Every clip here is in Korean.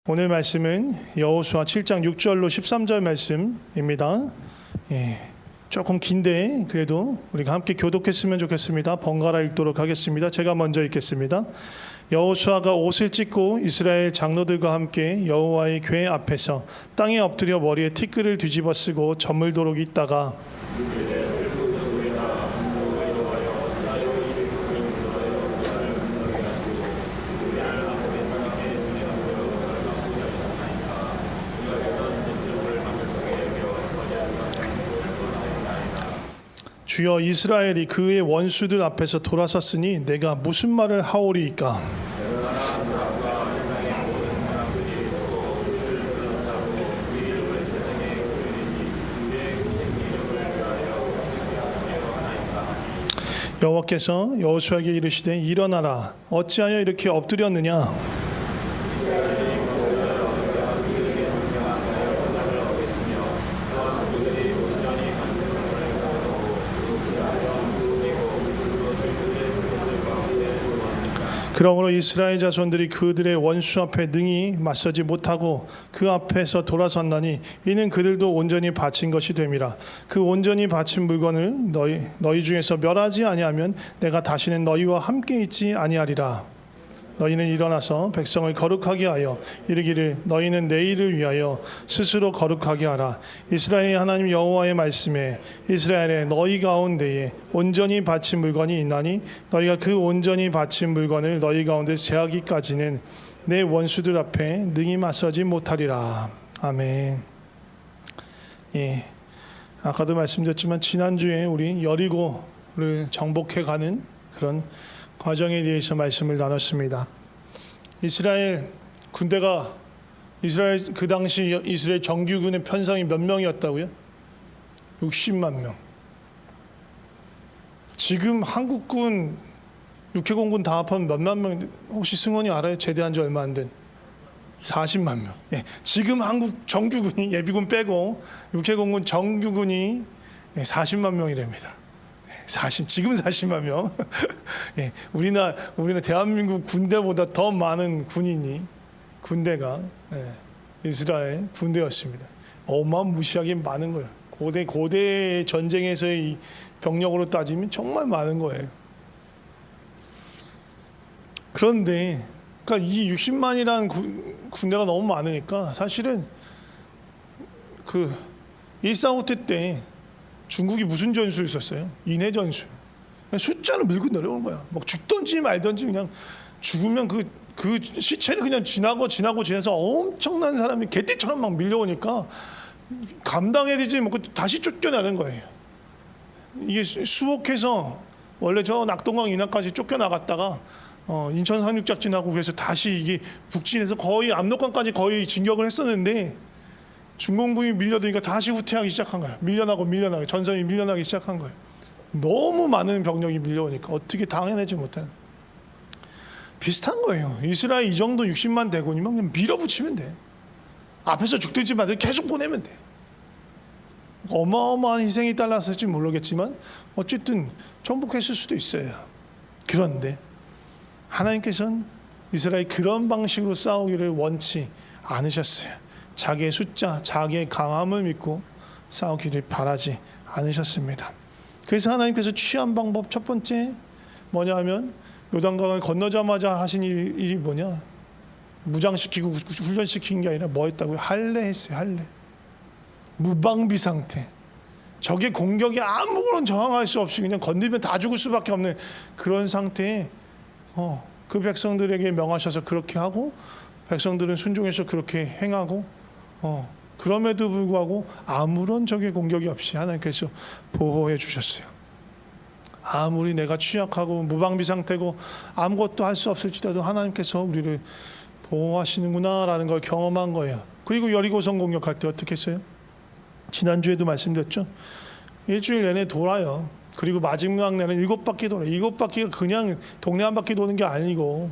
오늘 말씀은 여호수아 7장 6절로 13절 말씀입니다. 조금 긴데 그래도 우리가 함께 교독했으면 좋겠습니다. 번갈아 읽도록 하겠습니다. 제가 먼저 읽겠습니다. 여호수아가 옷을 찢고 이스라엘 장로들과 함께 여호와의 궤 앞에서 땅에 엎드려 머리에 티끌을 뒤집어 쓰고 저물도록 있다가 주여, 이스라엘이 그의 원수들 앞에서 돌아섰으니 내가 무슨 말을 하오리이까? 여호와께서 여호수아에게 이르시되 일어나라, 어찌하여 이렇게 엎드렸느냐? 그러므로 이스라엘 자손들이 그들의 원수 앞에 능히 맞서지 못하고 그 앞에서 돌아섰나니 이는 그들도 온전히 바친 것이 됨이라. 그 온전히 바친 물건을 너희 중에서 멸하지 아니하면 내가 다시는 너희와 함께 있지 아니하리라. 너희는 일어나서 백성을 거룩하게 하여 이르기를 너희는 내일을 위하여 스스로 거룩하게 하라. 이스라엘의 하나님 여호와의 말씀에 이스라엘의 너희 가운데에 온전히 바친 물건이 있나니 너희가 그 온전히 바친 물건을 너희 가운데 제하기까지는 내 원수들 앞에 능히 맞서지 못하리라. 아멘. 아까도 말씀드렸지만 지난주에 우리 여리고를 정복해 가는 그런 과정에 대해서 말씀을 나눴습니다. 이스라엘 군대가 그 당시 이스라엘 정규군의 편성이 몇 명이었다고요? 60만 명. 지금 한국군 육해공군 다 합하면 몇만 명? 혹시 승원이 알아요? 제대한 지 얼마 안 된 40만 명. 지금 한국 정규군이 예비군 빼고 육해공군 정규군이 40만 명이랍니다. 지금 40만 명. 우리나라 대한민국 군대보다 더 많은 군대가 이스라엘 군대였습니다. 어마무시하게 많은 거예요. 고대 전쟁에서의 병력으로 따지면 정말 많은 거예요. 그런데 그러니까 이 60만이라는 군대가 너무 많으니까 사실은 그 145태 때 중국이 무슨 전술을 썼어요? 인해 전술. 그냥 숫자를 밀고 내려오는 거야. 막 죽든지 말든지 그냥 죽으면 그 시체를 그냥 지나서 엄청난 사람이 개떼처럼 막 밀려오니까 감당해야 되지 뭐 다시 쫓겨나는 거예요. 이게 수복해서 원래 저 낙동강 이나까지 쫓겨나갔다가 인천 상륙작전하고 그래서 다시 이게 북진해서 거의 압록강까지 거의 진격을 했었는데 중공군이 밀려드니까 다시 후퇴하기 시작한 거예요. 밀려나고 전선이 밀려나기 시작한 거예요. 너무 많은 병력이 밀려오니까 어떻게 당해내지 못하는. 비슷한 거예요. 이스라엘 이 정도 60만 대군이면 그냥 밀어붙이면 돼. 앞에서 죽든지 말든지 계속 보내면 돼. 어마어마한 희생이 따랐을지 모르겠지만 어쨌든 정복했을 수도 있어요. 그런데 하나님께서는 이스라엘이 그런 방식으로 싸우기를 원치 않으셨어요. 자기의 숫자, 자기의 강함을 믿고 싸우기를 바라지 않으셨습니다. 그래서 하나님께서 취한 방법 첫 번째 뭐냐 하면 요단강을 건너자마자 하신 일이 뭐냐? 무장시키고 훈련시킨 게 아니라 뭐 했다고요? 할례했어요. 할례. 무방비 상태. 적의 공격에 아무런 저항할 수 없이 그냥 건들면 다 죽을 수밖에 없는 그런 상태에 그 백성들에게 명하셔서 그렇게 하고 백성들은 순종해서 그렇게 행하고 그럼에도 불구하고 아무런 적의 공격이 없이 하나님께서 보호해 주셨어요. 아무리 내가 취약하고 무방비 상태고 아무것도 할 수 없을지라도 하나님께서 우리를 보호하시는구나라는 걸 경험한 거예요. 그리고 여리고성 공격할 때 어떻게 했어요? 지난주에도 말씀드렸죠. 일주일 내내 돌아요. 그리고 마지막 날은 7바퀴 돌아요. 7바퀴가 그냥 동네 한 바퀴 도는 게 아니고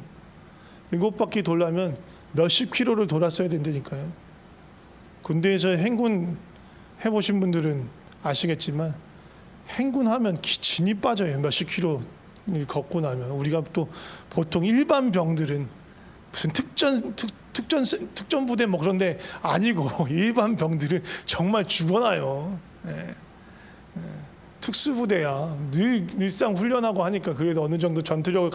7바퀴 돌려면 몇십 킬로를 돌았어야 된다니까요. 군대에서 행군 해보신 분들은 아시겠지만 행군하면 진이 빠져요. 몇십 킬로 걷고 나면. 우리가 또 보통 일반 병들은 무슨 특전 부대 뭐 그런데 아니고 일반 병들은 정말 죽어나요. 예. 특수부대야. 늘상 훈련하고 하니까 그래도 어느 정도 전투력을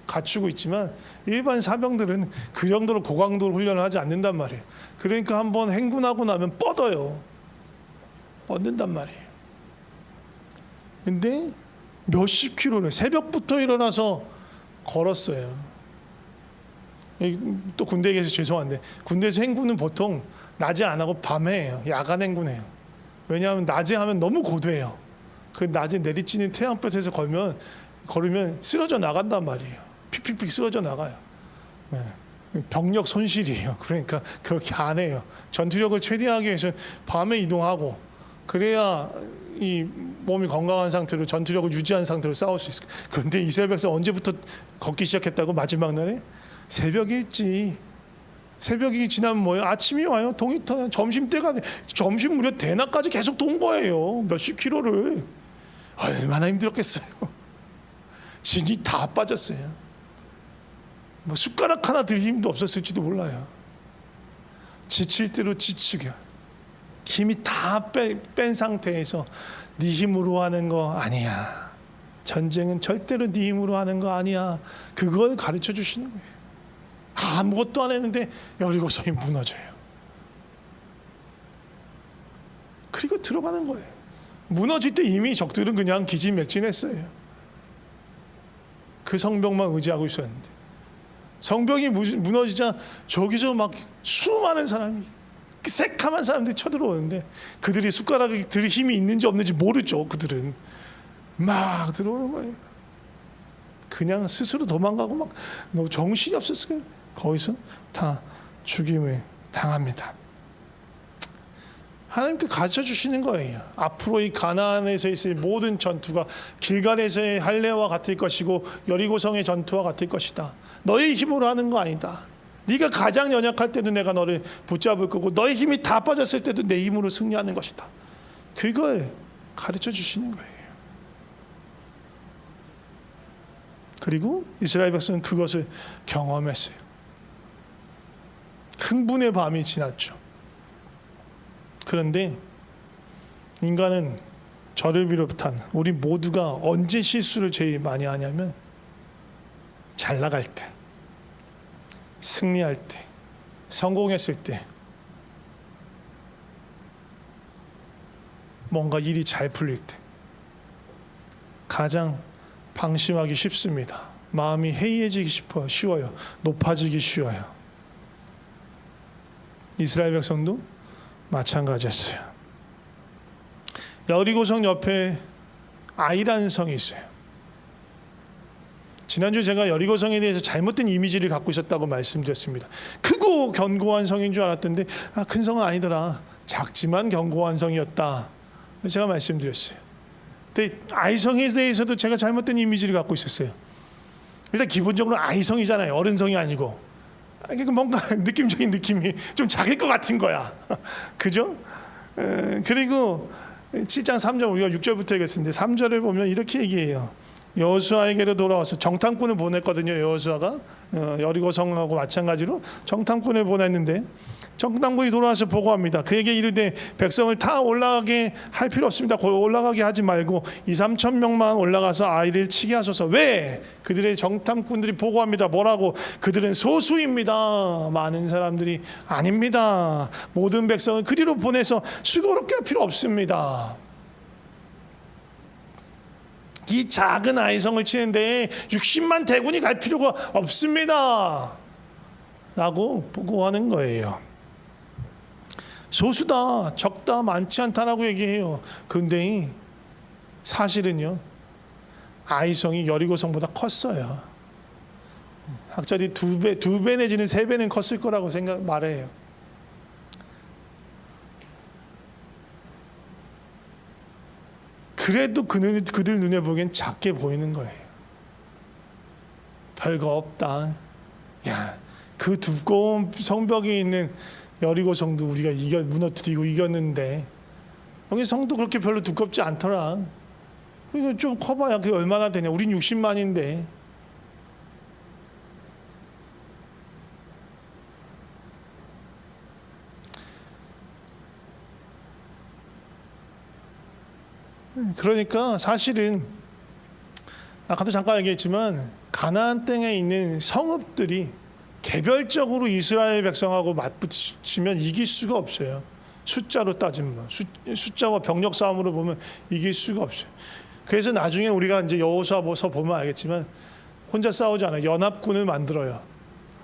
갖추고 있지만 일반 사병들은 그 정도로 고강도 훈련을 하지 않는단 말이에요. 그러니까 한번 행군하고 나면 뻗는단 말이에요. 근데 몇십 킬로를 새벽부터 일어나서 걸었어요. 또 군대에 계셔서 죄송한데 군대에서 행군은 보통 낮에 안 하고 밤에 해요. 야간 행군해요. 왜냐하면 낮에 하면 너무 고돼요. 그 낮에 내리쬐는 태양볕에서 걸으면 쓰러져 나간단 말이에요. 픽픽픽 쓰러져 나가요. 네. 병력 손실이에요. 그러니까 그렇게 안 해요. 전투력을 최대하기 위해서 밤에 이동하고 그래야 이 몸이 건강한 상태로 전투력을 유지한 상태로 싸울 수 있어요. 그런데 이스라엘 백성 언제부터 걷기 시작했다고? 마지막 날에 새벽 일찍. 새벽이 지나면 뭐예요? 아침이 와요. 동이 터요. 점심 무렵 대낮까지 계속 돈 거예요. 몇십 킬로를. 얼마나 힘들었겠어요. 진이 다 빠졌어요. 뭐 숟가락 하나 들 힘도 없었을지도 몰라요. 지칠 대로 지치게. 힘이 다 뺀 상태에서 네 힘으로 하는 거 아니야. 전쟁은 절대로 네 힘으로 하는 거 아니야. 그걸 가르쳐 주시는 거예요. 아무것도 안 했는데 여리고성이 무너져요. 그리고 들어가는 거예요. 무너질 때 이미 적들은 그냥 기진맥진했어요. 그 성벽만 의지하고 있었는데 성벽이 무너지자 저기서 막 수많은 사람이 새카만 사람들이 쳐들어오는데 그들이 숟가락을 들 힘이 있는지 없는지 모르죠. 그들은 막 들어오는 거예요. 그냥 스스로 도망가고 막 너무 정신이 없었어요. 거기서 다 죽임을 당합니다. 하나님께 가르쳐 주시는 거예요. 앞으로 이 가나안에서 있을 모든 전투가 길갈에서의 할례와 같을 것이고 여리고성의 전투와 같을 것이다. 너의 힘으로 하는 거 아니다. 네가 가장 연약할 때도 내가 너를 붙잡을 거고 너의 힘이 다 빠졌을 때도 내 힘으로 승리하는 것이다. 그걸 가르쳐 주시는 거예요. 그리고 이스라엘 백성은 그것을 경험했어요. 흥분의 밤이 지났죠. 그런데 인간은 저를 비롯한 우리 모두가 언제 실수를 제일 많이 하냐면 잘 나갈 때, 승리할 때, 성공했을 때, 뭔가 일이 잘 풀릴 때 가장 방심하기 쉽습니다. 마음이 해이해지기 쉬워요. 높아지기 쉬워요. 이스라엘 백성도 마찬가지였어요. 여리고성 옆에 아이라는 성이 있어요. 지난주 제가 여리고성에 대해서 잘못된 이미지를 갖고 있었다고 말씀드렸습니다. 크고 견고한 성인 줄 알았던데 큰 성은 아니더라. 작지만 견고한 성이었다. 제가 말씀드렸어요. 근데 아이성에 대해서도 제가 잘못된 이미지를 갖고 있었어요. 일단 기본적으로 아이성이잖아요. 어른성이 아니고. 그러니까 뭔가 느낌적인 느낌이 좀 작을 것 같은 거야. 그죠? 그리고 7장 3절 우리가 6절부터 얘기했는데 3절을 보면 이렇게 얘기해요. 여호수아에게로 돌아와서 정탐꾼을 보냈거든요. 여호수아가 여리고 성하고 마찬가지로 정탐꾼을 보냈는데 정탐꾼이 돌아와서 보고합니다. 그에게 이르되 백성을 다 올라가게 할 필요 없습니다. 올라가게 하지 말고 2-3천 명만 올라가서 아이를 치게 하소서. 왜? 그들의 정탐꾼들이 보고합니다. 뭐라고? 그들은 소수입니다. 많은 사람들이 아닙니다. 모든 백성을 그리로 보내서 수고롭게 할 필요 없습니다. 이 작은 아이성을 치는데 60만 대군이 갈 필요가 없습니다. 라고 보고하는 거예요. 소수다, 적다, 많지 않다라고 얘기해요. 그런데 사실은요, 아이성이 여리고성보다 컸어요. 학자들이 2배 내지는 3배는 컸을 거라고 말해요. 그래도 그들 눈에 보기엔 작게 보이는 거예요. 별거 없다. 야, 그 두꺼운 성벽이 있는 여리고성도 우리가 무너뜨리고 이겼는데 여기 성도 그렇게 별로 두껍지 않더라. 이거 좀 커봐야 그게 얼마나 되냐. 우린 60만인데. 그러니까 사실은 아까도 잠깐 얘기했지만 가나안 땅에 있는 성읍들이 개별적으로 이스라엘 백성하고 맞붙이면 이길 수가 없어요. 숫자로 따지면 숫자와 병력 싸움으로 보면 이길 수가 없어요. 그래서 나중에 우리가 이제 여호수아서 보면 알겠지만 혼자 싸우지 않아요. 연합군을 만들어요.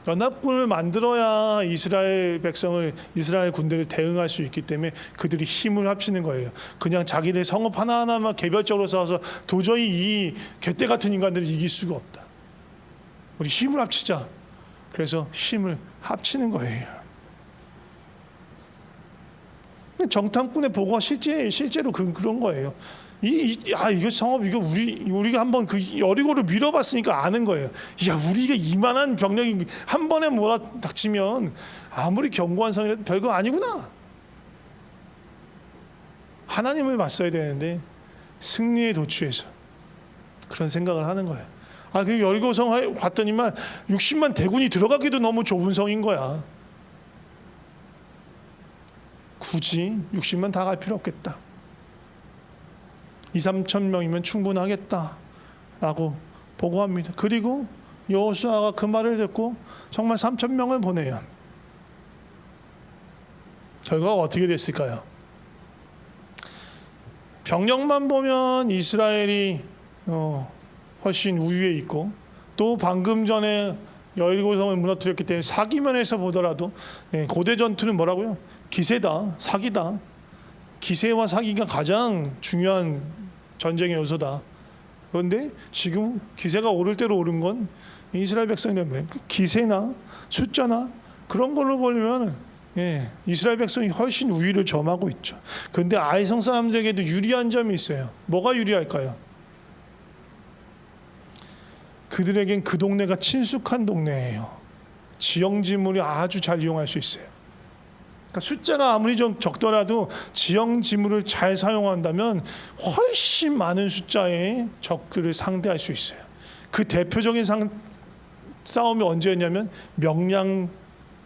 연합군을 만들어야 이스라엘 백성을 이스라엘 군대를 대응할 수 있기 때문에 그들이 힘을 합치는 거예요. 그냥 자기네 성읍 하나하나만 개별적으로 싸워서 도저히 이 개떼 같은 인간들을 이길 수가 없다. 우리 힘을 합치자. 그래서 힘을 합치는 거예요. 정탐꾼의 보고가 실제로 그런 거예요. 이거 성업 이거 우리가 한번 그 여리고를 밀어봤으니까 아는 거예요. 야, 우리가 이만한 병력이 한 번에 몰아닥치면 아무리 견고한 성이라도 별거 아니구나. 하나님을 맞서야 되는데 승리에 도취해서 그런 생각을 하는 거예요. 그 여리고 성 봤더니만 60만 대군이 들어가기도 너무 좁은 성인 거야. 굳이 60만 다 갈 필요 없겠다. 2-3천 명이면 충분하겠다라고 보고합니다. 그리고 여호수아가 그 말을 듣고 정말 3천 명을 보내요. 결과가 어떻게 됐을까요? 병력만 보면 이스라엘이 훨씬 우위에 있고 또 방금 전에 여리고성을 무너뜨렸기 때문에 사기면에서 보더라도 고대 전투는 뭐라고요? 기세다, 사기다. 기세와 사기가 가장 중요한 전쟁의 요소다. 그런데 지금 기세가 오를 대로 오른 건 이스라엘 백성이라면 기세나 숫자나 그런 걸로 보면 이스라엘 백성이 훨씬 우위를 점하고 있죠. 그런데 아이성 사람들에게도 유리한 점이 있어요. 뭐가 유리할까요? 그들에겐 그 동네가 친숙한 동네예요. 지형지물이 아주 잘 이용할 수 있어요. 그러니까 숫자가 아무리 좀 적더라도 지형지물을 잘 사용한다면 훨씬 많은 숫자의 적들을 상대할 수 있어요. 그 대표적인 싸움이 언제였냐면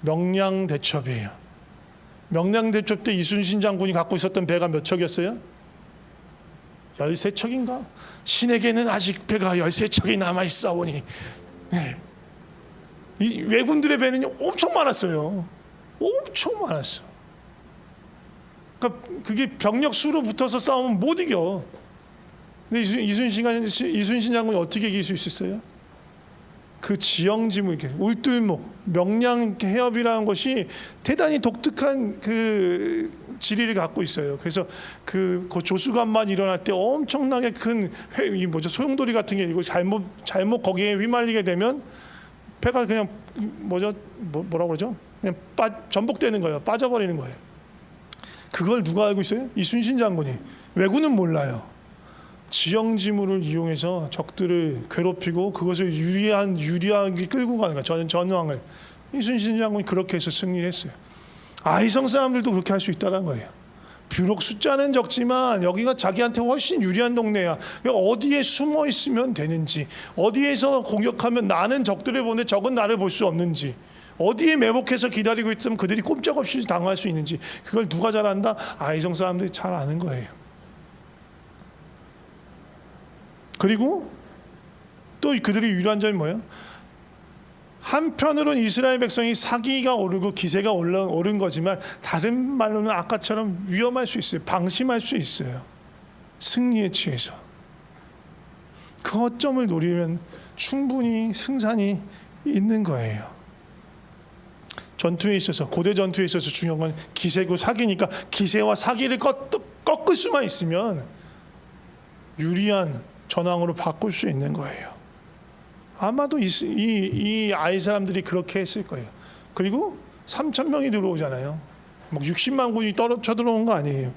명량대첩이에요. 명량대첩 때 이순신 장군이 갖고 있었던 배가 몇 척이었어요? 13척인가? 신에게는 아직 배가 13척이 남아있사오니 이 왜군들의 배는 엄청 많았어요. 엄청 많았어. 그러니까 그게 병력 수로 붙어서 싸우면 못 이겨. 근데 이순신 장군이 어떻게 이길 수 있었어요? 그 지형지물, 울들목, 명량 해협이라는 것이 대단히 독특한 그 지리를 갖고 있어요. 그래서 그 조수간만 일어날 때 엄청나게 큰 소용돌이 같은 게 이거 잘못 거기에 휘말리게 되면 배가 그냥 뭐라고 그러죠? 그냥 전복되는 거예요. 빠져버리는 거예요. 그걸 누가 알고 있어요? 이순신 장군이. 왜군은 몰라요. 지형지물을 이용해서 적들을 괴롭히고 그것을 유리하게 끌고 가는 거예요. 전황을. 이순신 장군이 그렇게 해서 승리를 했어요. 아이성 사람들도 그렇게 할 수 있다는 거예요. 비록 숫자는 적지만 여기가 자기한테 훨씬 유리한 동네야. 어디에 숨어 있으면 되는지, 어디에서 공격하면 나는 적들을 보는데 적은 나를 볼 수 없는지, 어디에 매복해서 기다리고 있으면 그들이 꼼짝없이 당할 수 있는지, 그걸 누가 잘 안다? 아이성 사람들이 잘 아는 거예요. 그리고 또 그들이 유리한 점이 뭐예요? 한편으로는 이스라엘 백성이 사기가 오르고 기세가 오른 거지만 다른 말로는 아까처럼 위험할 수 있어요. 방심할 수 있어요. 승리에 취해서. 그 허점을 노리면 충분히 승산이 있는 거예요. 전투에 있어서, 고대 전투에 있어서 중요한 건 기세고 사기니까 기세와 사기를 꺾을 수만 있으면 유리한 전황으로 바꿀 수 있는 거예요. 아마도 이 아이 사람들이 그렇게 했을 거예요. 그리고 3천 명이 들어오잖아요. 막 60만 군이 쳐들어온 거 아니에요.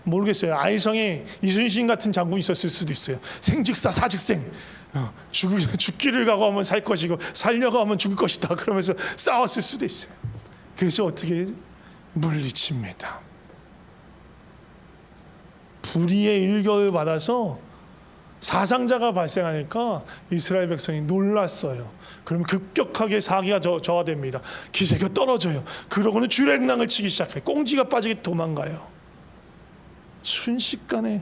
모르겠어요. 아이성에 이순신 같은 장군이 있었을 수도 있어요. 생즉사 사즉생. 죽기를 각오하면 살 것이고 살려고 하면 죽을 것이다. 그러면서 싸웠을 수도 있어요. 그래서 어떻게 물리칩니다. 불의의 일격을 받아서 사상자가 발생하니까 이스라엘 백성이 놀랐어요. 그럼 급격하게 사기가 저하됩니다. 기세가 떨어져요. 그러고는 주랭랑을 치기 시작해요. 꽁지가 빠지게 도망가요. 순식간에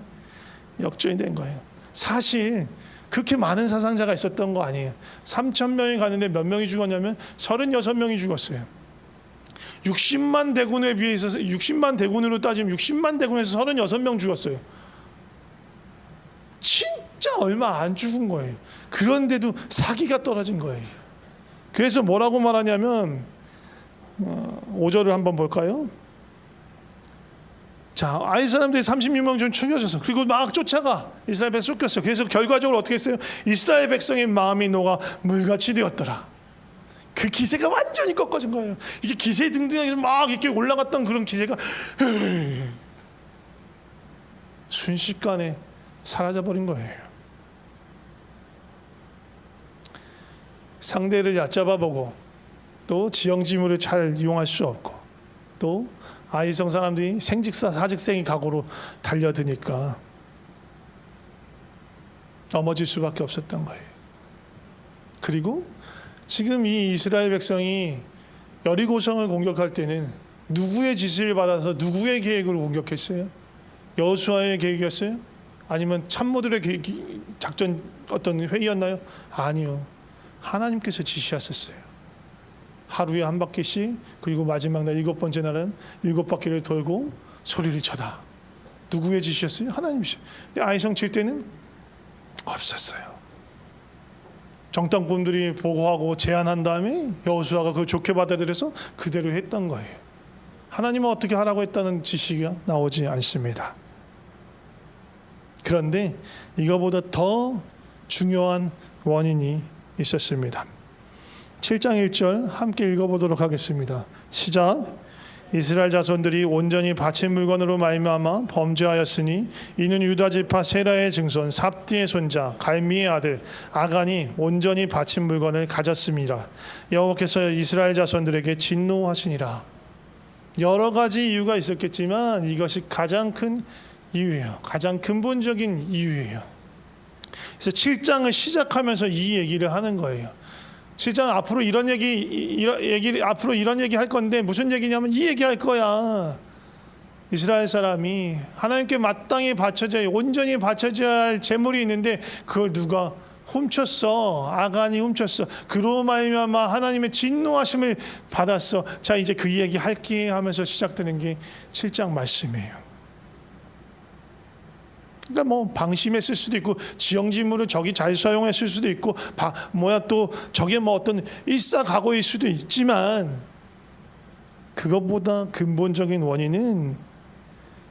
역전이 된 거예요. 사실 그렇게 많은 사상자가 있었던 거 아니에요. 3천 명이 가는데 몇 명이 죽었냐면 36명이 죽었어요. 60만 대군에 비해서 60만 대군으로 따지면 60만 대군에서 36명 죽었어요. 진짜 얼마 안 죽은 거예요. 그런데도 사기가 떨어진 거예요. 그래서 뭐라고 말하냐면 5절을 한번 볼까요? 자, 아이 사람들이 36명 중 죽여졌어. 그리고 막 쫓아가 이스라엘 백성 쫓겼어요. 그래서 결과적으로 어떻게 했어요? 이스라엘 백성의 마음이 녹아 물같이 되었더라. 그 기세가 완전히 꺾어진 거예요. 이게 기세 등등하게 막 이렇게 올라갔던 그런 기세가 순식간에 사라져 버린 거예요. 상대를 얕잡아 보고 또 지형지물을 잘 이용할 수 없고 또 아이성 사람들이 생직사 사직생이 각오로 달려드니까 넘어질 수밖에 없었던 거예요. 그리고 지금 이 이스라엘 백성이 여리고성을 공격할 때는 누구의 지시를 받아서 누구의 계획으로 공격했어요? 여호수아의 계획이었어요? 아니면 참모들의 작전 어떤 회의였나요? 아니요. 하나님께서 지시하셨어요. 하루에 한 바퀴씩, 그리고 마지막 날 7번째 날은 7바퀴를 돌고 소리를 쳐다. 누구의 지시였어요? 하나님이시죠. 근데 아이성 칠 때는 없었어요. 정탐꾼들이 보고하고 제안한 다음에 여호수아가 그걸 좋게 받아들여서 그대로 했던 거예요. 하나님은 어떻게 하라고 했다는 지시가 나오지 않습니다. 그런데 이거보다 더 중요한 원인이 있었습니다. 7장 1절 함께 읽어보도록 하겠습니다. 시작. 이스라엘 자손들이 온전히 바친 물건으로 말미암아 범죄하였으니 이는 유다 지파 세라의 증손 삽디의 손자 갈미의 아들 아간이 온전히 바친 물건을 가졌습니다. 여호와께서 이스라엘 자손들에게 진노하시니라. 여러 가지 이유가 있었겠지만 이것이 가장 큰 이유예요. 가장 근본적인 이유예요. 그래서 7장을 시작하면서 이 얘기를 하는 거예요. 7장 앞으로 이런 얘기 앞으로 이런 얘기 할 건데 무슨 얘기냐면 이 얘기 할 거야. 이스라엘 사람이 하나님께 마땅히 바쳐져야 온전히 바쳐져야 할 재물이 있는데 그걸 누가 훔쳤어. 아간이 훔쳤어. 그로 말미암아 하나님의 진노하심을 받았어. 자, 이제 그 얘기 할게 하면서 시작되는 게 7장 말씀이에요. 그러니까 뭐 방심했을 수도 있고 지형지물을 적이 잘 사용했을 수도 있고 또 저게 뭐 어떤 일사각오일 수도 있지만 그것보다 근본적인 원인은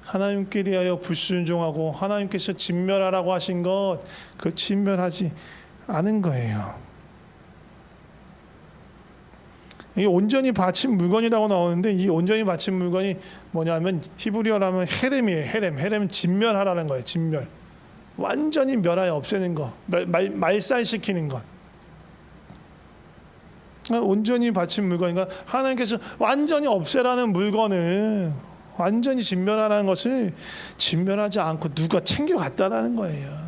하나님께 대하여 불순종하고 하나님께서 진멸하라고 하신 것 그걸 진멸하지 않은 거예요. 이게 온전히 바친 물건이라고 나오는데 이 온전히 바친 물건이 뭐냐면 히브리어로 하면 헤렘이에요. 헤렘은 진멸하라는 거예요. 진멸. 완전히 멸하여 없애는 거. 말살시키는 것. 온전히 바친 물건이니까 하나님께서 완전히 없애라는 물건을 완전히 진멸하라는 것을 진멸하지 않고 누가 챙겨갔다라는 거예요.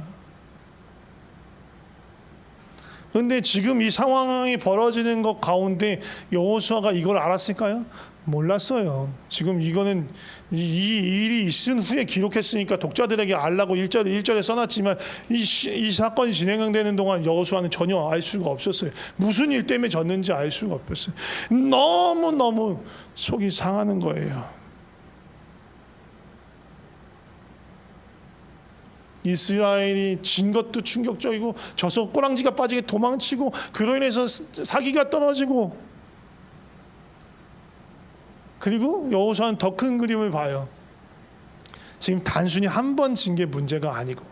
그런데 지금 이 상황이 벌어지는 것 가운데 여호수아가 이걸 알았을까요? 몰랐어요. 지금 이거는 이 일이 있은 후에 기록했으니까 독자들에게 알라고 1절에 써놨지만 이 사건이 진행되는 동안 여호수아는 전혀 알 수가 없었어요. 무슨 일 때문에 졌는지 알 수가 없었어요. 너무너무 속이 상하는 거예요. 이스라엘이 진 것도 충격적이고 져서 꼬랑지가 빠지게 도망치고 그로 인해서 사기가 떨어지고 그리고 여호수아는 더 큰 그림을 봐요. 지금 단순히 한 번 진 게 문제가 아니고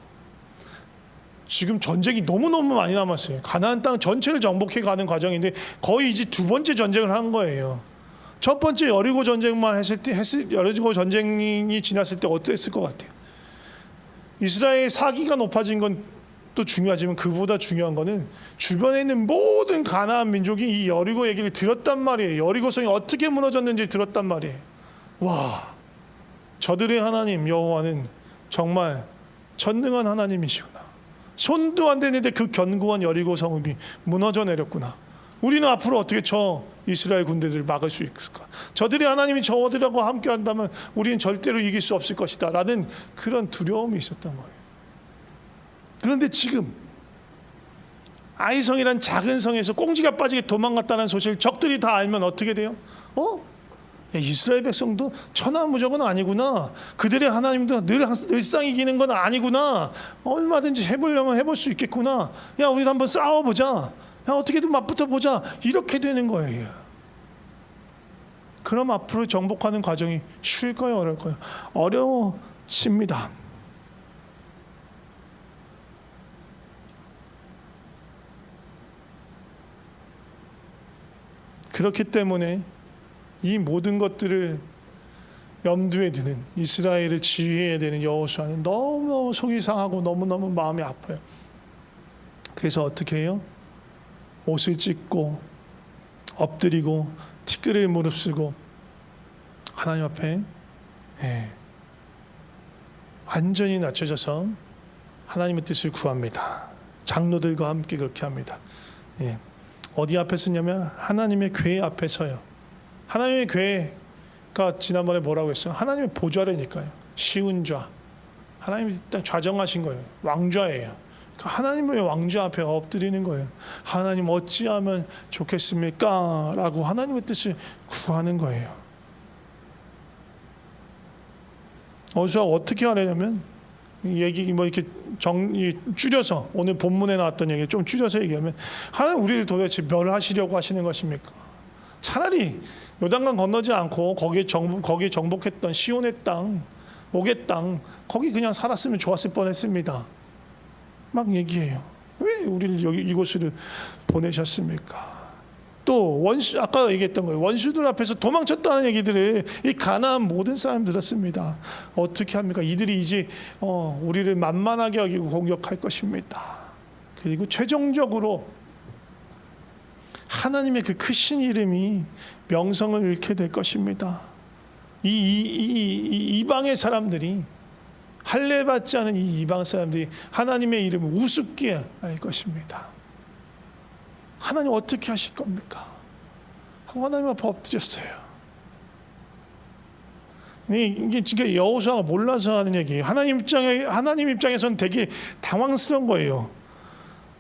지금 전쟁이 너무너무 많이 남았어요. 가나안 땅 전체를 정복해 가는 과정인데 거의 이제 두 번째 전쟁을 한 거예요. 첫 번째 여리고 전쟁만 여리고 전쟁이 지났을 때 어땠을 것 같아요? 이스라엘의 사기가 높아진 건 또 중요하지만 그보다 중요한 거는 주변에 있는 모든 가나안 민족이 이 여리고 얘기를 들었단 말이에요. 여리고성이 어떻게 무너졌는지 들었단 말이에요. 와, 저들의 하나님 여호와는 정말 전능한 하나님이시구나. 손도 안 되는데 그 견고한 여리고 성읍이 무너져 내렸구나. 우리는 앞으로 어떻게 저 이스라엘 군대들을 막을 수 있을까? 저들의 하나님이 저들하고 함께 한다면 우리는 절대로 이길 수 없을 것이다 라는 그런 두려움이 있었던 거예요. 그런데 지금 아이성이란 작은 성에서 꽁지가 빠지게 도망갔다는 소식을 적들이 다 알면 어떻게 돼요? 야, 이스라엘 백성도 천하무적은 아니구나. 그들의 하나님도 늘상 이기는 건 아니구나. 얼마든지 해보려면 해볼 수 있겠구나. 야, 우리도 한번 싸워보자. 야, 어떻게든 맞붙어 보자. 이렇게 되는 거예요. 그럼 앞으로 정복하는 과정이 쉴까요, 어려울까요? 어려워집니다. 그렇기 때문에 이 모든 것들을 염두에 두는 이스라엘을 지휘해야 되는 여호수아는 너무너무 속이 상하고 너무너무 마음이 아파요. 그래서 어떻게 해요? 옷을 찢고 엎드리고 티끌을 무릅쓰고 하나님 앞에 완전히 낮춰져서 하나님의 뜻을 구합니다. 장로들과 함께 그렇게 합니다. 어디 앞에 서냐면 하나님의 궤 앞에 서요. 하나님의 궤가 지난번에 뭐라고 했어요? 하나님의 보좌라니까요. 시운 좌. 하나님이 일단 좌정하신 거예요. 왕좌예요. 그러니까 하나님의 왕좌 앞에 엎드리는 거예요. 하나님 어찌하면 좋겠습니까? 라고 하나님의 뜻을 구하는 거예요. 어디서 어떻게 하려면 얘기 뭐 이렇게 줄여서 오늘 본문에 나왔던 얘기 좀 줄여서 얘기하면 하나님 우리를 도대체 멸하시려고 하시는 것입니까? 차라리 요단강 건너지 않고 거기에 정복했던 시온의 땅, 옥의 땅 거기 그냥 살았으면 좋았을 뻔했습니다. 막 얘기해요. 왜 우리를 여기 이곳으로 보내셨습니까? 또 원수 아까 얘기했던 거예요. 원수들 앞에서 도망쳤다는 얘기들을 이 가나안 모든 사람 들었습니다. 어떻게 합니까? 이들이 이제 우리를 만만하게 여기고 공격할 것입니다. 그리고 최종적으로 하나님의 그 크신 이름이 명성을 잃게 될 것입니다. 이 이방의 사람들이 할례 받지 않은 이 이방 사람들이 하나님의 이름을 우습게 할 것입니다. 하나님 어떻게 하실 겁니까? 하나님 앞에 엎드렸어요. 이게 진짜 여호수아가 몰라서 하는 얘기예요. 하나님 입장에서는 되게 당황스러운 거예요.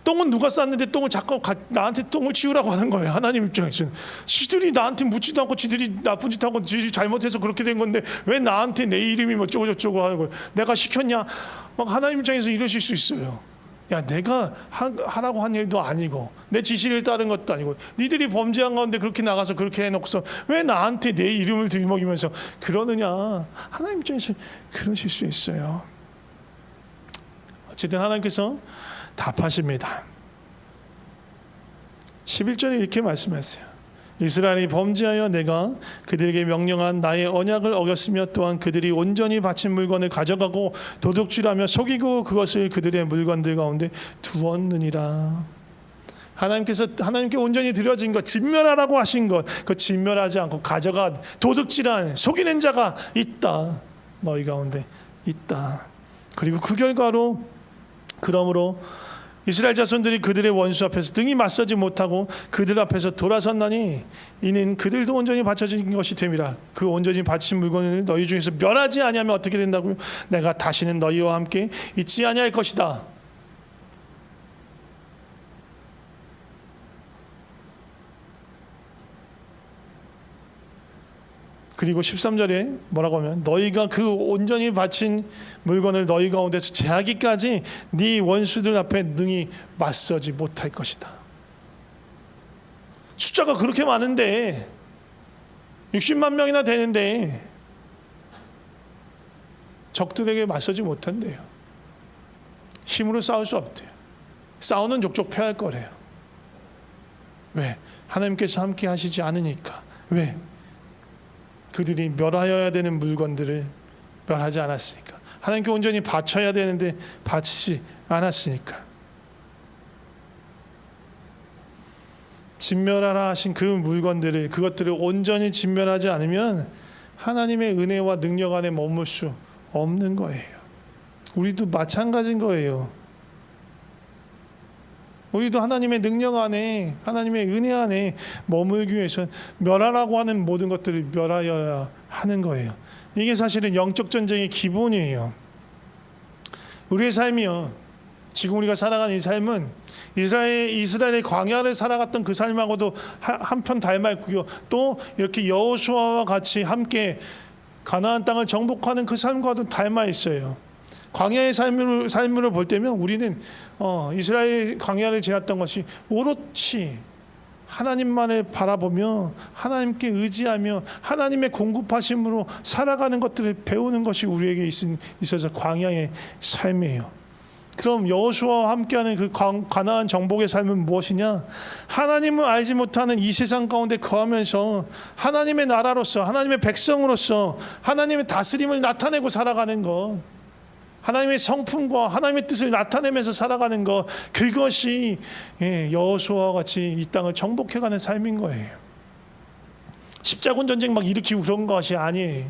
똥은 누가 쌌는데 똥을 자꾸 나한테 똥을 치우라고 하는 거예요. 하나님 입장에서는 지들이 나한테 묻지도 않고 지들이 나쁜 짓 하고 지들이 잘못해서 그렇게 된 건데 왜 나한테 내 이름이 뭐 어쩌고저쩌고 하는 거예요. 내가 시켰냐? 막 하나님 입장에서 이러실 수 있어요. 야, 내가 하라고 한 일도 아니고 내 지시를 따른 것도 아니고 니들이 범죄한 가운데 그렇게 나가서 그렇게 해놓고서 왜 나한테 내 이름을 들먹이면서 그러느냐. 하나님 입장에서 그러실 수 있어요. 어쨌든 하나님께서 답하십니다. 11절에 이렇게 말씀하세요. 이스라엘이 범죄하여 내가 그들에게 명령한 나의 언약을 어겼으며 또한 그들이 온전히 바친 물건을 가져가고 도둑질하며 속이고 그것을 그들의 물건들 가운데 두었느니라. 하나님께 온전히 드려진 것, 진멸하라고 하신 것, 그 진멸하지 않고 가져간 도둑질한 속이는 자가 있다. 너희 가운데 있다. 그리고 그 결과로 그러므로 이스라엘 자손들이 그들의 원수 앞에서 등이 맞서지 못하고 그들 앞에서 돌아섰나니 이는 그들도 온전히 바쳐진 것이 됨이라. 그 온전히 바친 물건을 너희 중에서 멸하지 아니하면 어떻게 된다고요? 내가 다시는 너희와 함께 있지 아니할 것이다. 그리고 13절에 뭐라고 하면 너희가 그 온전히 바친 물건을 너희 가운데서 제하기까지 네 원수들 앞에 능히 맞서지 못할 것이다. 숫자가 그렇게 많은데 60만 명이나 되는데 적들에게 맞서지 못한대요. 힘으로 싸울 수 없대요. 싸우는 족족 패할 거래요. 왜? 하나님께서 함께 하시지 않으니까. 왜? 그들이 멸하여야 되는 물건들을 멸하지 않았으니까. 하나님께 온전히 바쳐야 되는데 바치지 않았으니까. 진멸하라 하신 그 물건들을 그것들을 온전히 진멸하지 않으면 하나님의 은혜와 능력 안에 머물 수 없는 거예요. 우리도 마찬가지인 거예요. 우리도 하나님의 능력 안에 하나님의 은혜 안에 머물기 위해서 멸하라고 하는 모든 것들을 멸하여야 하는 거예요. 이게 사실은 영적 전쟁의 기본이에요. 우리의 삶이요 지금 우리가 살아가는 이 삶은 이스라엘의 광야를 살아갔던 그 삶하고도 한편 닮아 있고요. 또 이렇게 여호수아와 같이 함께 가나안 땅을 정복하는 그 삶과도 닮아 있어요. 광야의 삶을 볼 때면 우리는 이스라엘 광야를 지났던 것이 오롯이 하나님만을 바라보며 하나님께 의지하며 하나님의 공급하심으로 살아가는 것들을 배우는 것이 우리에게 있어서 광야의 삶이에요. 그럼 여호수아와 함께하는 그 가나안 정복의 삶은 무엇이냐? 하나님을 알지 못하는 이 세상 가운데 거하면서 하나님의 나라로서 하나님의 백성으로서 하나님의 다스림을 나타내고 살아가는 것, 하나님의 성품과 하나님의 뜻을 나타내면서 살아가는 것, 그것이 여호수아와 같이 이 땅을 정복해가는 삶인 거예요. 십자군 전쟁 막 일으키고 그런 것이 아니에요.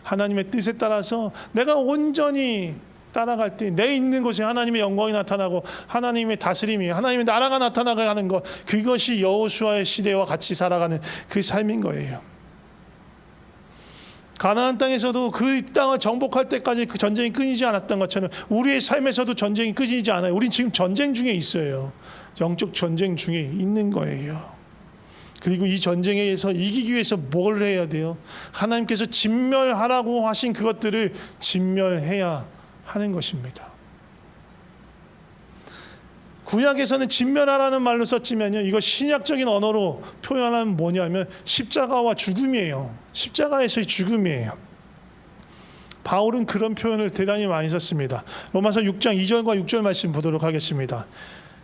하나님의 뜻에 따라서 내가 온전히 따라갈 때 내 있는 곳에 하나님의 영광이 나타나고 하나님의 다스림이 하나님의 나라가 나타나게 하는 것, 그것이 여호수아의 시대와 같이 살아가는 그 삶인 거예요. 가나안 땅에서도 그 땅을 정복할 때까지 그 전쟁이 끊이지 않았던 것처럼 우리의 삶에서도 전쟁이 끊이지 않아요. 우린 지금 전쟁 중에 있어요. 영적 전쟁 중에 있는 거예요. 그리고 이 전쟁에서 이기기 위해서 뭘 해야 돼요? 하나님께서 진멸하라고 하신 그것들을 진멸해야 하는 것입니다. 구약에서는 진멸하라는 말로 썼지만요, 이거 신약적인 언어로 표현하면 뭐냐면 십자가와 죽음이에요. 십자가에서의 죽음이에요. 바울은 그런 표현을 대단히 많이 썼습니다. 로마서 6장 2절과 6절 말씀 보도록 하겠습니다.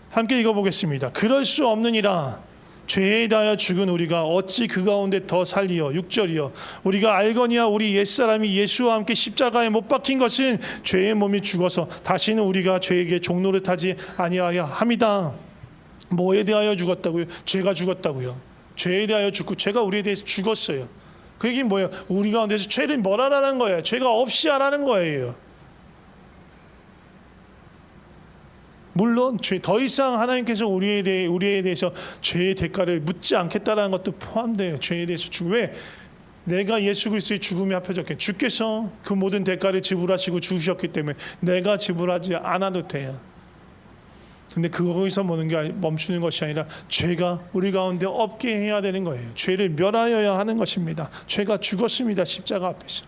함께 읽어보겠습니다. 그럴 수 없느니라. 죄에 대하여 죽은 우리가 어찌 그 가운데 더 살리어. 6절이요. 우리가 알거니와 우리 옛사람이 예수와 함께 십자가에 못 박힌 것은 죄의 몸이 죽어서 다시는 우리가 죄에게 종노릇하지 아니하려 함이다. 뭐에 대하여 죽었다고요? 죄가 죽었다고요. 죄에 대하여 죽고 죄가 우리에 대해서 죽었어요. 그 얘기는 뭐예요? 우리 가운데서 죄를 멸하라는 거예요. 죄가 없이 하라는 거예요. 물론 더 이상 하나님께서 우리에 대해서 죄의 대가를 묻지 않겠다라는 것도 포함돼요. 죄에 대해서 왜? 내가 예수 그리스도의 죽음이 합해졌기 주께서 그 모든 대가를 지불하시고 죽으셨기 때문에 내가 지불하지 않아도 돼요. 근데 거기서 멈추는 것이 아니라 죄가 우리 가운데 없게 해야 되는 거예요. 죄를 멸하여야 하는 것입니다. 죄가 죽었습니다. 십자가 앞에서.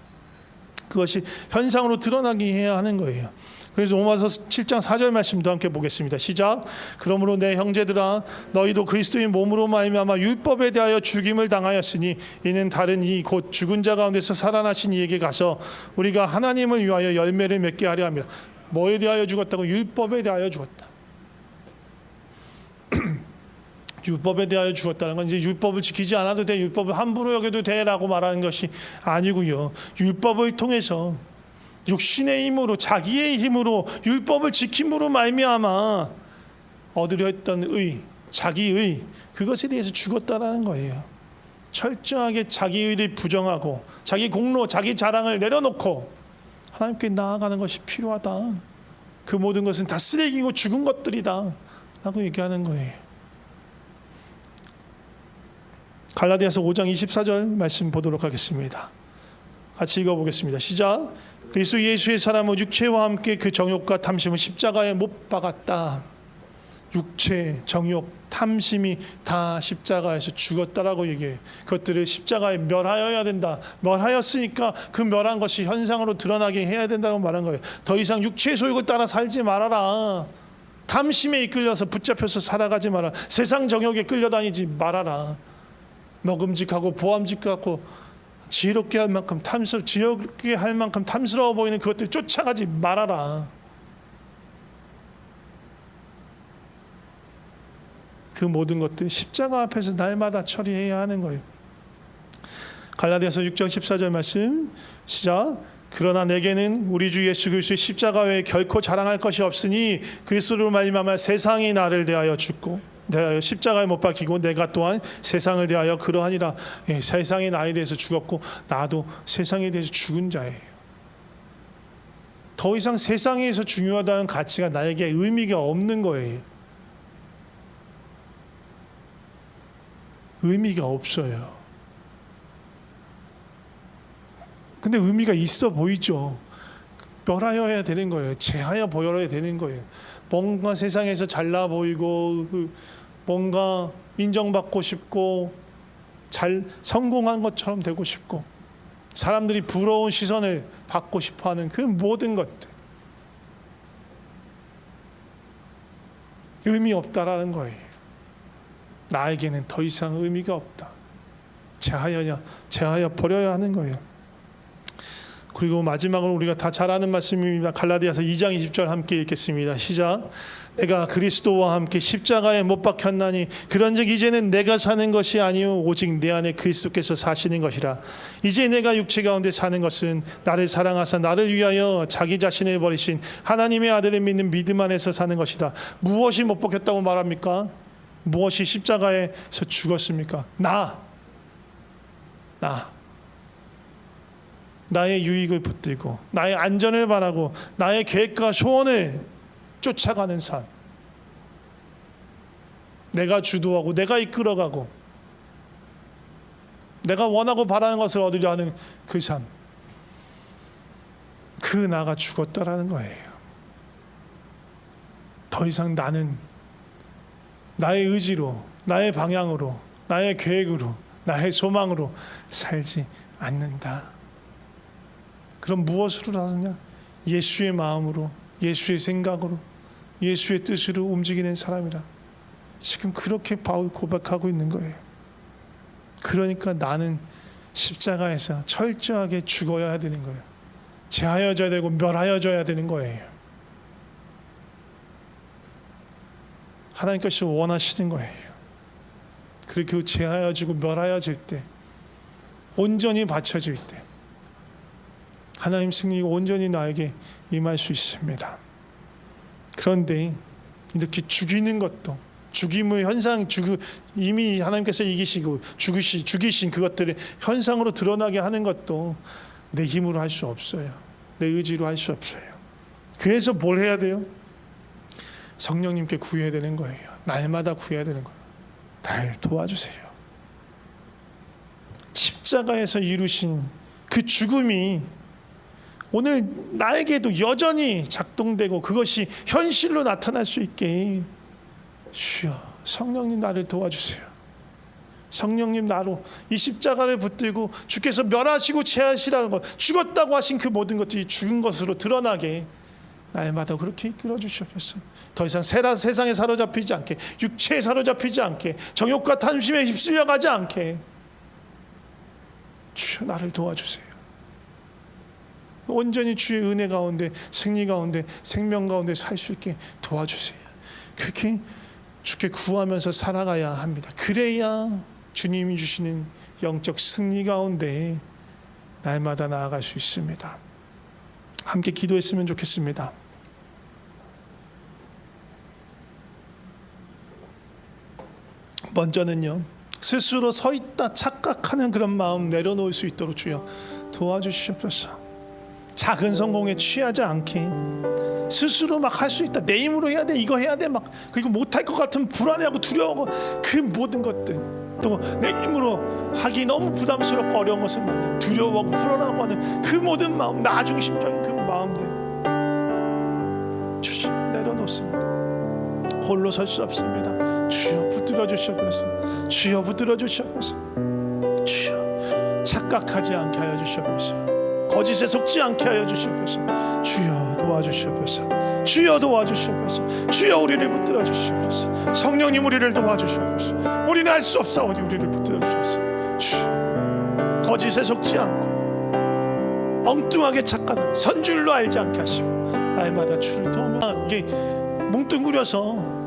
그것이 현상으로 드러나게 해야 하는 거예요. 그래서 로마서 7장 4절 말씀도 함께 보겠습니다. 시작. 그러므로 내 형제들아 너희도 그리스도의 몸으로 말미암아 율법에 대하여 죽임을 당하였으니 이는 다른 이 곧 죽은 자 가운데서 살아나신 이에게 가서 우리가 하나님을 위하여 열매를 맺게 하려 합니다. 뭐에 대하여 죽었다고? 율법에 대하여 죽었다. 율법에 대하여 죽었다는 건 이제 율법을 지키지 않아도 돼, 율법을 함부로 여겨도 돼라고 말하는 것이 아니고요. 율법을 통해서 육신의 힘으로 자기의 힘으로 율법을 지킴으로 말미암아 얻으려 했던 자기의 그것에 대해서 죽었다라는 거예요. 철저하게 자기의를 부정하고 자기 공로, 자기 자랑을 내려놓고 하나님께 나아가는 것이 필요하다. 그 모든 것은 다 쓰레기고 죽은 것들이다 라고 얘기하는 거예요. 갈라디아서 5장 24절 말씀 보도록 하겠습니다. 같이 읽어보겠습니다. 시작. 그리스도 예수의 사람은 육체와 함께 그 정욕과 탐심을 십자가에 못 박았다. 육체, 정욕, 탐심이 다 십자가에서 죽었다라고 얘기해요. 그것들을 십자가에 멸하여야 된다. 멸하였으니까 그 멸한 것이 현상으로 드러나게 해야 된다고 말한 거예요. 더 이상 육체의 소욕을 따라 살지 말아라. 탐심에 이끌려서 붙잡혀서 살아가지 마라. 세상 정욕에 끌려다니지 말아라. 먹음직하고 보암직하고 지혜롭게 할 만큼 지혜롭게 할 만큼 탐스러워 보이는 그것들 쫓아가지 말아라. 그 모든 것들 십자가 앞에서 날마다 처리해야 하는 거예요. 갈라디아서 6장 14절 말씀 시작. 그러나 내게는 우리 주 예수 그리스도의 십자가 외에 결코 자랑할 것이 없으니 그리스도로 말미암아 세상이 나를 대하여 죽고 대하여 십자가에 못 박히고 내가 또한 세상을 대하여 그러하니라. 세상이 나에 대해서 죽었고 나도 세상에 대해서 죽은 자예요. 더 이상 세상에서 중요하다는 가치가 나에게 의미가 없는 거예요. 의미가 없어요. 근데 의미가 있어 보이죠. 멸하여야 되는 거예요. 제하여 보여야 되는 거예요. 뭔가 세상에서 잘나 보이고 뭔가 인정받고 싶고 잘 성공한 것처럼 되고 싶고 사람들이 부러운 시선을 받고 싶어하는 그 모든 것들 의미 없다라는 거예요. 나에게는 더 이상 의미가 없다. 제하여 버려야 하는 거예요. 그리고 마지막으로 우리가 다 잘 아는 말씀입니다. 갈라디아서 2장 20절 함께 읽겠습니다. 시작. 내가 그리스도와 함께 십자가에 못 박혔나니 그런즉 이제는 내가 사는 것이 아니요 오직 내 안에 그리스도께서 사시는 것이라. 이제 내가 육체 가운데 사는 것은 나를 사랑하사 나를 위하여 자기 자신을 버리신 하나님의 아들을 믿는 믿음 안에서 사는 것이다. 무엇이 못 박혔다고 말합니까? 무엇이 십자가에서 죽었습니까? 나의 유익을 붙들고 나의 안전을 바라고 나의 계획과 소원을 쫓아가는 삶, 내가 주도하고 내가 이끌어가고 내가 원하고 바라는 것을 얻으려 하는 그 삶, 그 나가 죽었다라는 거예요. 더 이상 나는 나의 의지로, 나의 방향으로, 나의 계획으로, 나의 소망으로 살지 않는다. 그럼 무엇으로 하느냐? 예수의 마음으로, 예수의 생각으로, 예수의 뜻으로 움직이는 사람이라. 지금 그렇게 바울 고백하고 있는 거예요. 그러니까 나는 십자가에서 철저하게 죽어야 되는 거예요. 제하여져야 되고 멸하여져야 되는 거예요. 하나님께서 원하시는 거예요. 그리고 제하여지고 멸하여질 때, 온전히 바쳐질 때 하나님 승리가 온전히 나에게 임할 수 있습니다. 그런데 이렇게 죽이는 것도, 죽임의 현상, 이미 하나님께서 이기시고 죽이신 그것들을 현상으로 드러나게 하는 것도 내 힘으로 할 수 없어요. 내 의지로 할 수 없어요. 그래서 뭘 해야 돼요? 성령님께 구해야 되는 거예요. 날마다 구해야 되는 거예요. 날 도와주세요. 십자가에서 이루신 그 죽음이 오늘 나에게도 여전히 작동되고 그것이 현실로 나타날 수 있게 주여 성령님 나를 도와주세요. 성령님 나로 이 십자가를 붙들고 주께서 멸하시고 제하시라는 것, 죽었다고 하신 그 모든 것들이 죽은 것으로 드러나게 날마다 그렇게 이끌어 주시옵소서. 더 이상 세상에 사로잡히지 않게, 육체에 사로잡히지 않게, 정욕과 탐심에 휩쓸려가지 않게 주여 나를 도와주세요. 온전히 주의 은혜 가운데, 승리 가운데, 생명 가운데 살 수 있게 도와주세요. 그렇게 주께 구하면서 살아가야 합니다. 그래야 주님이 주시는 영적 승리 가운데 날마다 나아갈 수 있습니다. 함께 기도했으면 좋겠습니다. 먼저는요, 스스로 서 있다 착각하는 그런 마음 내려놓을 수 있도록 주여 도와주시옵소서. 작은 성공에 취하지 않게 스스로 막 할 수 있다, 내 힘으로 해야 돼, 이거 해야 돼, 막 그리고 못할 것 같은 불안해하고 두려워하고 그 모든 것들, 또 내 힘으로 하기 너무 부담스럽고 어려운 것을 만나 두려워하고 불안하고 하는 그 모든 마음, 나아주고 싶다는 그 마음들 주여 내려놓습니다. 홀로 설 수 없습니다. 주여 붙들어 주시옵소서. 주여 붙들어 주시옵소서. 주여 착각하지 않게 하여 주시옵소서. 거짓에 속지 않게 하여 주시옵소서. 주여 도와주시옵소서. 주여 도와주시옵소서. 주여 우리를 붙들어 주시옵소서. 성령님 우리를 도와주시옵소서. 우리는 할 수 없사오니 우리를 붙들어 주시옵소서. 주여 거짓에 속지 않고 엉뚱하게 착각하고 선줄로 알지 않게 하시고 날마다 주를 도우며, 이게 뭉뚱그려서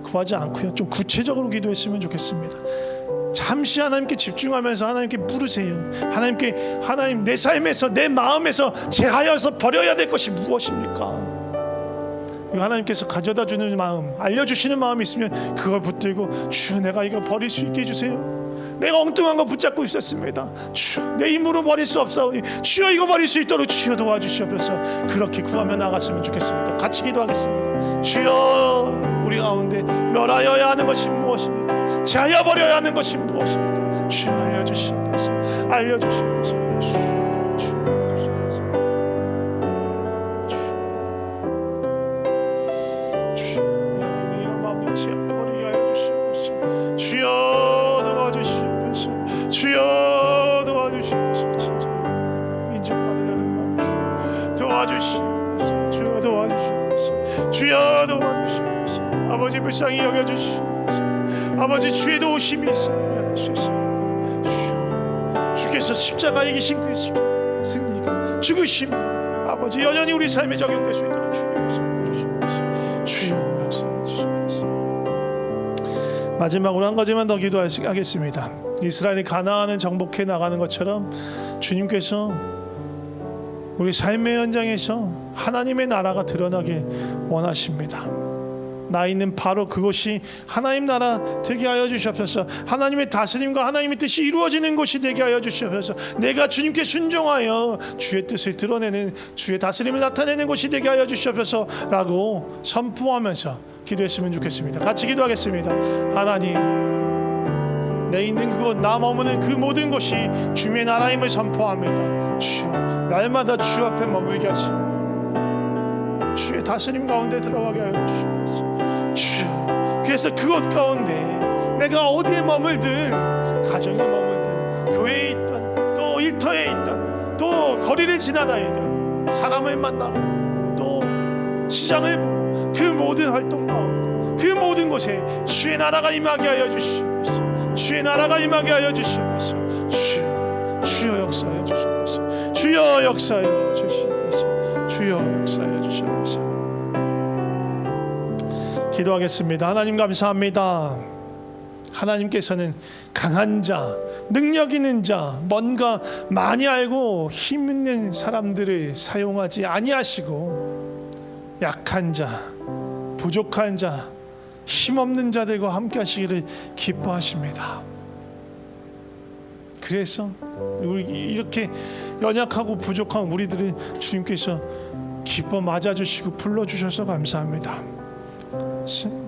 구하지 않고요, 좀 구체적으로 기도했으면 좋겠습니다. 잠시 하나님께 집중하면서 하나님께 물으세요. 하나님 내 삶에서, 내 마음에서 제하여서 버려야 될 것이 무엇입니까? 하나님께서 가져다 주는 마음, 알려주시는 마음이 있으면 그걸 붙들고 주 내가 이거 버릴 수 있게 해주세요. 내가 엉뚱한 거 붙잡고 있었습니다. 주여 내 힘으로 버릴 수 없사오니 주여 이거 버릴 수 있도록 주여 도와주시옵소서. 그렇게 구하며 나갔으면 좋겠습니다. 같이 기도하겠습니다. 주여 우리 가운데 멸하여야 하는 것이 무엇입니까? 제하여 버려야 하는 것이 무엇입니까? 주여 알려주시옵소서. 알려주시옵소서. 주여 아버지 불쌍히 여겨주시옵소서. 아버지 주의 도우심이 있어야 할 수 있습니다. 주여, 주께서 십자가에 이기신 그 십자가 승리가 죽으심 아버지 여전히 우리 삶에 적용될 수 있도록 주여 역사해 주시옵소서. 주여 역사해 주시옵소서. 마지막으로 한 가지만 더 기도하겠습니다. 이스라엘이 가나안을 정복해 나가는 것처럼 주님께서 우리 삶의 현장에서 하나님의 나라가 드러나길 원하십니다. 나 있는 바로 그곳이 하나님 나라 되게 하여 주시옵소서. 하나님의 다스림과 하나님의 뜻이 이루어지는 곳이 되게 하여 주시옵소서. 내가 주님께 순종하여 주의 뜻을 드러내는 주의 다스림을 나타내는 곳이 되게 하여 주시옵소서 라고 선포하면서 기도했으면 좋겠습니다. 같이 기도하겠습니다. 하나님, 내 있는 그곳, 나 머무는 그 모든 곳이 주의 나라임을 선포합니다. 주여, 날마다 주 앞에 머물게 하시고 주의 다스림 가운데 들어가게 하여 주시옵소서. 주여, 그래서 그곳 가운데 내가 어디에 머물든, 가정에 머물든, 교회에 있든, 또 일터에 있든, 또 거리를 지나다니든, 사람을 만나고 또 시장을 보고 그 모든 활동 가운데, 그 모든 곳에 주의 나라가 임하게 하여 주시옵소서. 주의 나라가 임하게 하여 주시옵소서. 주여, 주여 역사하여 주시옵소서. 주여 역사하여 주시옵소서. 주여 역사하여 주시옵소서. 기도하겠습니다. 하나님 감사합니다. 하나님께서는 강한 자, 능력 있는 자, 뭔가 많이 알고 힘 있는 사람들을 사용하지 아니하시고 약한 자, 부족한 자, 힘없는 자들과 함께 하시기를 기뻐하십니다. 그래서 이렇게 연약하고 부족한 우리들을 주님께서 기뻐 맞아주시고 불러주셔서 감사합니다.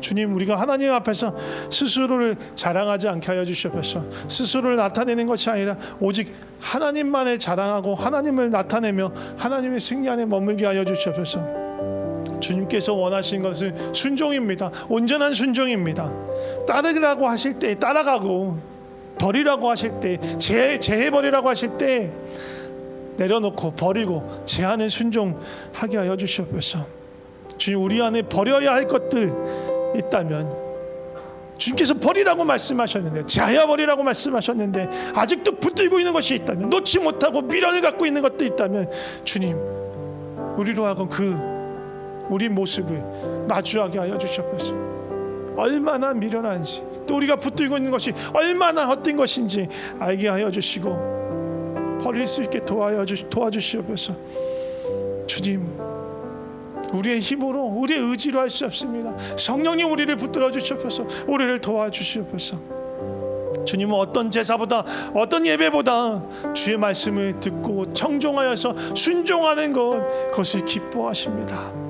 주님, 우리가 하나님 앞에서 스스로를 자랑하지 않게 하여 주시옵소서. 스스로를 나타내는 것이 아니라 오직 하나님만을 자랑하고 하나님을 나타내며 하나님의 승리 안에 머물게 하여 주시옵소서. 주님께서 원하시는 것은 순종입니다. 온전한 순종입니다. 따르라고 하실 때 따라가고, 버리라고 하실 때 제해버리라고 하실 때 내려놓고 버리고 제하는 순종하게 하여 주시옵소서. 주님, 우리 안에 버려야 할 것들 있다면 주님께서 버리라고 말씀하셨는데, 제하여버리라고 말씀하셨는데 아직도 붙들고 있는 것이 있다면, 놓지 못하고 미련을 갖고 있는 것도 있다면 주님, 우리로 하여금 우리 모습을 마주하게 하여 주시옵소서. 얼마나 미련한지, 또 우리가 붙들고 있는 것이 얼마나 헛된 것인지 알게 하여 주시고 버릴 수 있게 도와주시옵소서. 주님, 우리의 힘으로, 우리의 의지로 할 수 없습니다. 성령님, 우리를 붙들어 주시옵소서. 우리를 도와주시옵소서. 주님은 어떤 제사보다, 어떤 예배보다 주의 말씀을 듣고 청종하여서 순종하는 그것을 기뻐하십니다.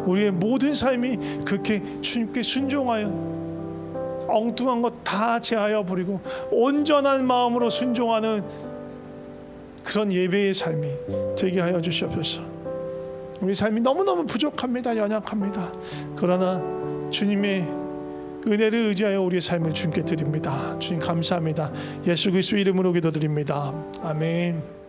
우리의 모든 삶이 그렇게 주님께 순종하여 엉뚱한 것 다 제하여 버리고 온전한 마음으로 순종하는 그런 예배의 삶이 되게 하여 주시옵소서. 우리 삶이 너무너무 부족합니다. 연약합니다. 그러나 주님의 은혜를 의지하여 우리의 삶을 주님께 드립니다. 주님 감사합니다. 예수 그리스도 이름으로 기도드립니다. 아멘.